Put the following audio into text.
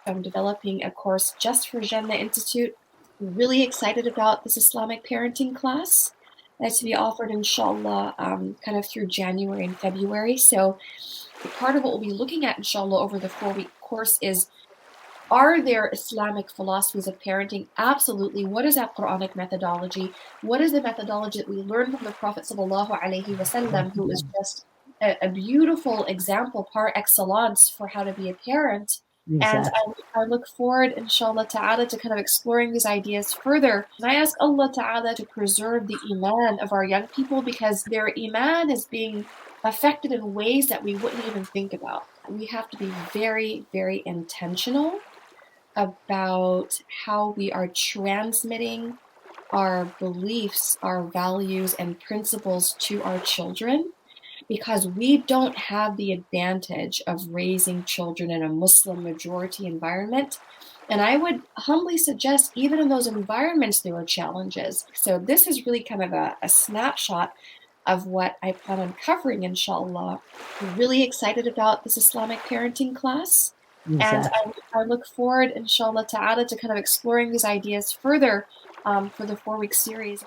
I'm developing a course just for Jannah Institute. Really excited about this Islamic parenting class that's to be offered, inshallah, kind of through January and February. So part of what we'll be looking at, inshallah, over the 4-week course is, are there Islamic philosophies of parenting? Absolutely. What is that Quranic methodology? What is the methodology that we learn from the Prophet sallallahu alaihi wasallam, who is just a beautiful example par excellence for how to be a parent? And Exactly. I look forward, inshallah ta'ala, to kind of exploring these ideas further. And I ask Allah ta'ala to preserve the iman of our young people, because their iman is being affected in ways that we wouldn't even think about. We have to be very, very intentional about how we are transmitting our beliefs, our values, and principles to our children, because we don't have the advantage of raising children in a Muslim majority environment. And I would humbly suggest, even in those environments, there are challenges. So this is really kind of a snapshot of what I plan on covering, inshallah. I'm really excited about this Islamic parenting class. And Exactly. I look forward, inshallah ta'ala, to kind of exploring these ideas further for the 4-week series.